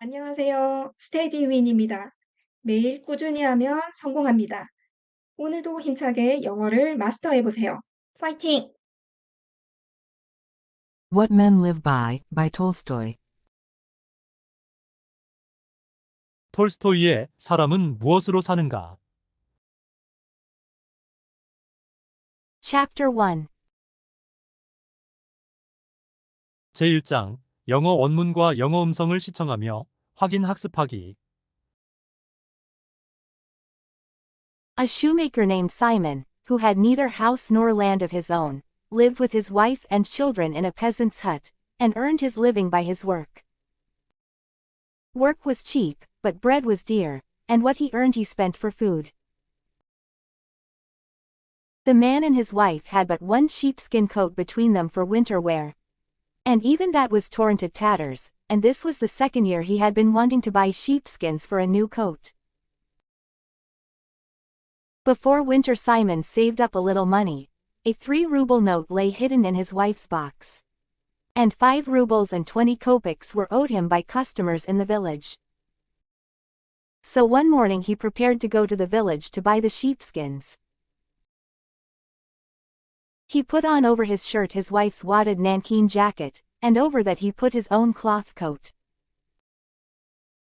안녕하세요. 스테디윈입니다. 매일 꾸준히 하면 성공합니다. 오늘도 힘차게 영어를 마스터해 보세요. 파이팅! What Men Live by Tolstoy. 톨스토이의 사람은 무엇으로 사는가? Chapter 1. 제1장 영어 원문과 영어 음성을 시청하며 확인 학습하기. A shoemaker named Simon, who had neither house nor land of his own, lived with his wife and children in a peasant's hut, and earned his living by his work. Work was cheap, but bread was dear, and what he earned he spent for food. The man and his wife had but one sheepskin coat between them for winter wear. And even that was torn to tatters, and this was the second year he had been wanting to buy sheepskins for a new coat. Before winter Simon saved up a little money. A 3-ruble note lay hidden in his wife's box. And 5 rubles and 20 kopecks were owed him by customers in the village. So one morning he prepared to go to the village to buy the sheepskins. He put on over his shirt his wife's wadded nankeen jacket, and over that he put his own cloth coat.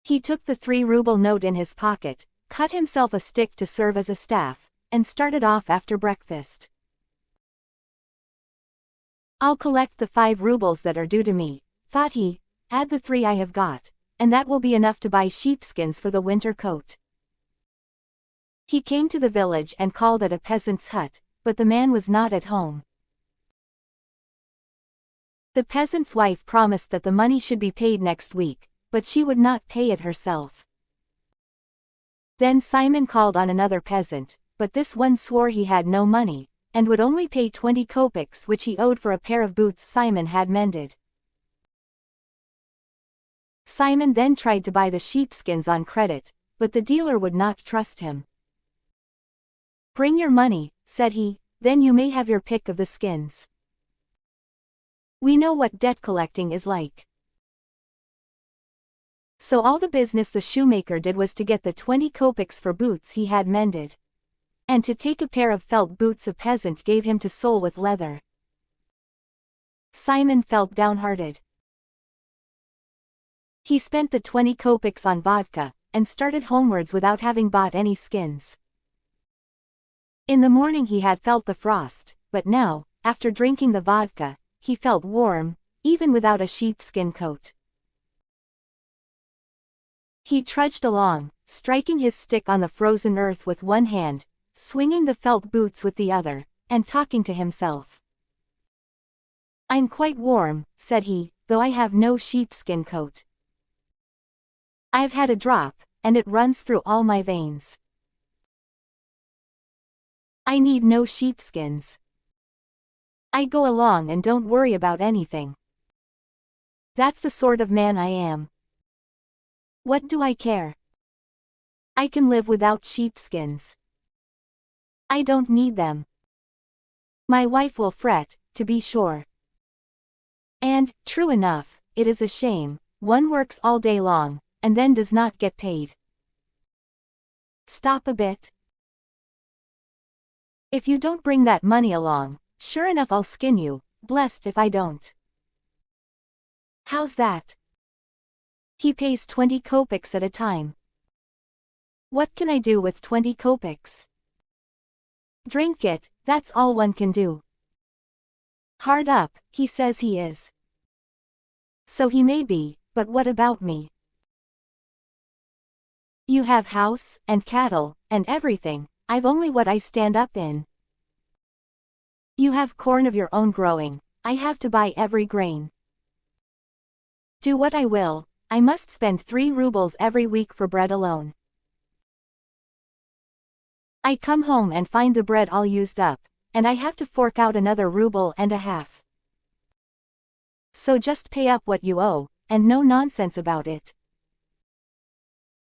He took the 3-ruble note in his pocket, cut himself a stick to serve as a staff, and started off after breakfast. I'll collect the 5 rubles that are due to me, thought he, add the 3 I have got, and that will be enough to buy sheepskins for the winter coat. He came to the village and called at a peasant's hut, but the man was not at home. The peasant's wife promised that the money should be paid next week, but she would not pay it herself. Then Simon called on another peasant, but this one swore he had no money, and would only pay 20 kopecks which he owed for a pair of boots Simon had mended. Simon then tried to buy the sheepskins on credit, but the dealer would not trust him. Bring your money, said he, then you may have your pick of the skins. We know what debt collecting is like. So all the business the shoemaker did was to get the 20 kopecks for boots he had mended. And to take a pair of felt boots a peasant gave him to sole with leather. Simon felt downhearted. He spent the 20 kopecks on vodka, and started homewards without having bought any skins. In the morning he had felt the frost, but now, after drinking the vodka, he felt warm, even without a sheepskin coat. He trudged along, striking his stick on the frozen earth with one hand, swinging the felt boots with the other, and talking to himself. I'm quite warm, said he, though I have no sheepskin coat. I've had a drop, and it runs through all my veins. I need no sheepskins. I go along and don't worry about anything. That's the sort of man I am. What do I care? I can live without sheepskins. I don't need them. My wife will fret, to be sure. And, true enough, it is a shame, one works all day long, and then does not get paid. Stop a bit. If you don't bring that money along, sure enough I'll skin you, blessed if I don't. How's that? He pays 20 kopecks at a time. What can I do with 20 kopecks? Drink it, that's all one can do. Hard up, he says he is. So he may be, but what about me? You have house, and cattle, and everything, I've only what I stand up in. You have corn of your own growing, I have to buy every grain. Do what I will, I must spend 3 rubles every week for bread alone. I come home and find the bread all used up, and I have to fork out another ruble and a half. So just pay up what you owe, and no nonsense about it.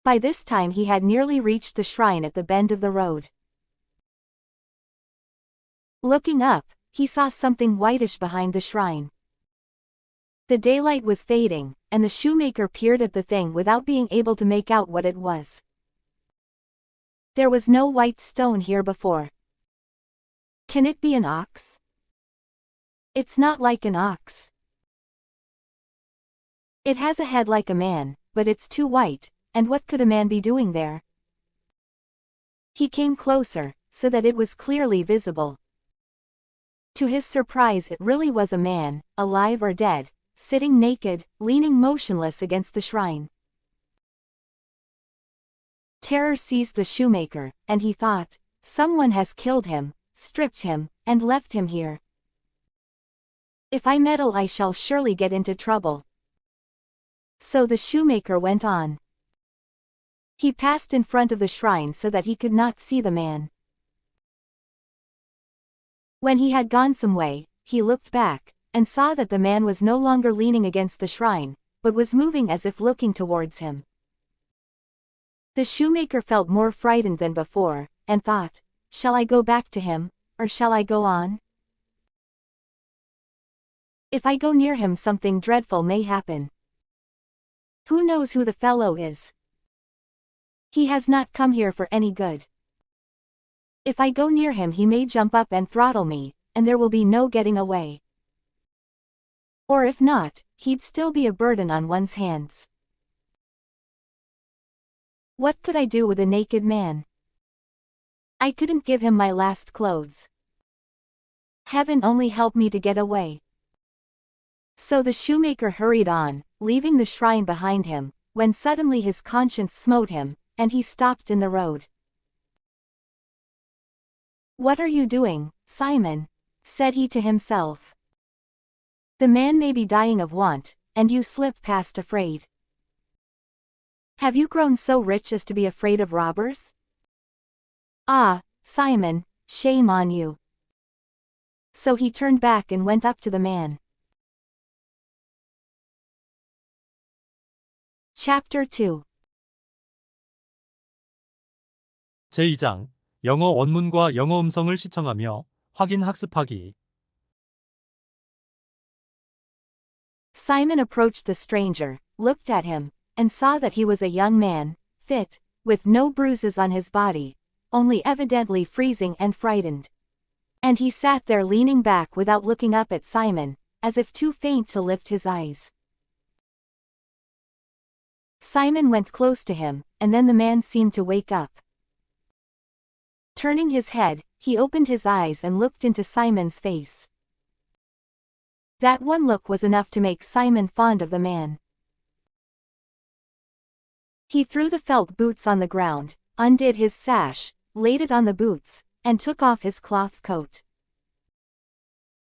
By this time he had nearly reached the shrine at the bend of the road. Looking up, he saw something whitish behind the shrine. The daylight was fading, and the shoemaker peered at the thing without being able to make out what it was. There was no white stone here before. Can it be an ox? It's not like an ox. It has a head like a man, but it's too white, and what could a man be doing there? He came closer, so that it was clearly visible. To his surprise, it really was a man, alive or dead, sitting naked, leaning motionless against the shrine. Terror seized the shoemaker, and he thought, someone has killed him, stripped him, and left him here. If I meddle, I shall surely get into trouble. So the shoemaker went on. He passed in front of the shrine so that he could not see the man. When he had gone some way, he looked back, and saw that the man was no longer leaning against the shrine, but was moving as if looking towards him. The shoemaker felt more frightened than before, and thought, shall I go back to him, or shall I go on? If I go near him, something dreadful may happen. Who knows who the fellow is? He has not come here for any good. If I go near him, he may jump up and throttle me, and there will be no getting away. Or if not, he'd still be a burden on one's hands. What could I do with a naked man? I couldn't give him my last clothes. Heaven only help me to get away. So the shoemaker hurried on, leaving the shrine behind him, when suddenly his conscience smote him, and he stopped in the road. What are you doing, Simon? Said he to himself. The man may be dying of want, and you slip past afraid. Have you grown so rich as to be afraid of robbers? Ah, Simon, shame on you. So he turned back and went up to the man. Chapter 2. 제2장 영어 원문과 영어 음성을 시청하며 확인 학습하기. Simon approached the stranger, looked at him, and saw that he was a young man, fit, with no bruises on his body, only evidently freezing and frightened. And he sat there leaning back without looking up at Simon, as if too faint to lift his eyes. Simon went close to him, and then the man seemed to wake up. Turning his head, he opened his eyes and looked into Simon's face. That one look was enough to make Simon fond of the man. He threw the felt boots on the ground, undid his sash, laid it on the boots, and took off his cloth coat.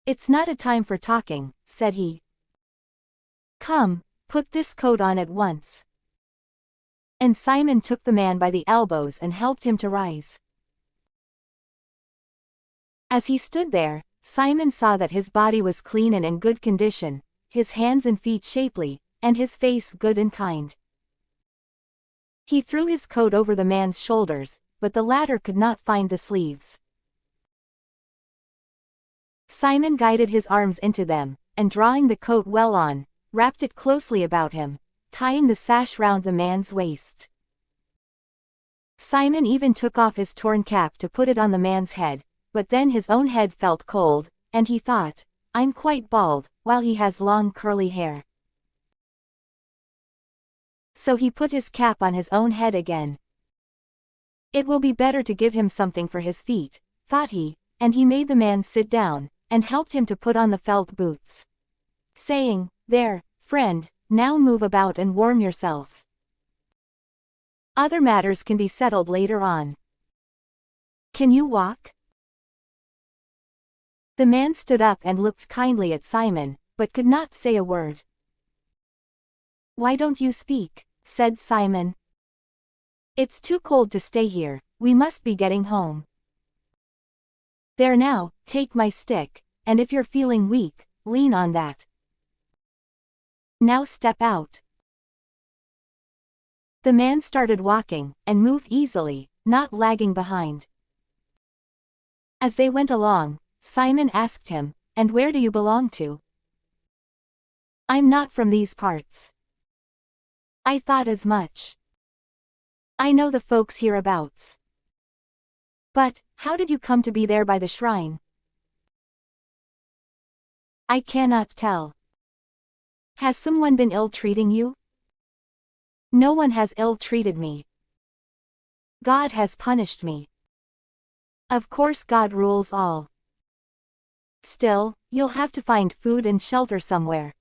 It's not a time for talking, said he. Come, put this coat on at once. And Simon took the man by the elbows and helped him to rise. As he stood there, Simon saw that his body was clean and in good condition, his hands and feet shapely, and his face good and kind. He threw his coat over the man's shoulders, but the latter could not find the sleeves. Simon guided his arms into them, and drawing the coat well on, wrapped it closely about him, tying the sash round the man's waist. Simon even took off his torn cap to put it on the man's head, but then his own head felt cold, and he thought, I'm quite bald, while he has long curly hair. So he put his cap on his own head again. It will be better to give him something for his feet, thought he, and he made the man sit down, and helped him to put on the felt boots, saying, There, friend, now move about and warm yourself. Other matters can be settled later on. Can you walk? The man stood up and looked kindly at Simon, but could not say a word. Why don't you speak? Said Simon. It's too cold to stay here, we must be getting home. There now, take my stick, and if you're feeling weak, lean on that. Now step out. The man started walking, and moved easily, not lagging behind. As they went along, Simon asked him, And where do you belong to? I'm not from these parts. I thought as much. I know the folks hereabouts. But, how did you come to be there by the shrine? I cannot tell. Has someone been ill-treating you? No one has ill-treated me. God has punished me. Of course God rules all. Still, you'll have to find food and shelter somewhere.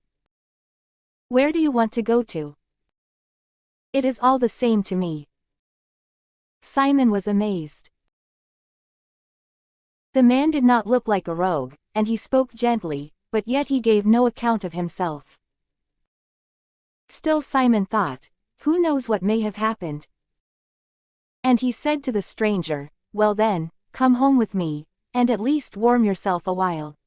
Where do you want to go to? It is all the same to me. Simon was amazed. The man did not look like a rogue, and he spoke gently, but yet he gave no account of himself. Still Simon thought, who knows what may have happened? And he said to the stranger, well then, come home with me, and at least warm yourself a while.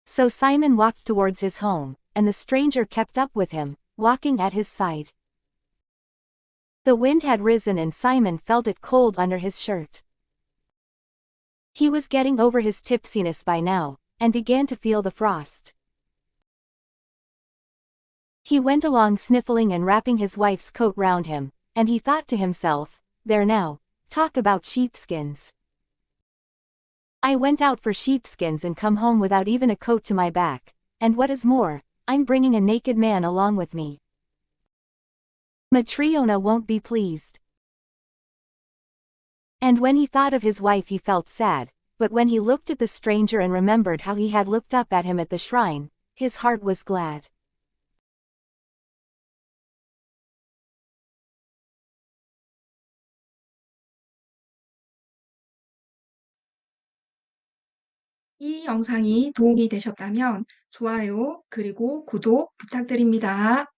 So Simon walked towards his home, and the stranger kept up with him, walking at his side. The wind had risen and Simon felt it cold under his shirt. He was getting over his tipsiness by now, and began to feel the frost. He went along sniffling and wrapping his wife's coat round him, and he thought to himself, there now, talk about sheepskins. I went out for sheepskins and come home without even a coat to my back, and what is more, I'm bringing a naked man along with me. Matryona won't be pleased. And when he thought of his wife he felt sad, but when he looked at the stranger and remembered how he had looked up at him at the shrine, his heart was glad. 이 영상이 도움이 되셨다면 좋아요 그리고 구독 부탁드립니다.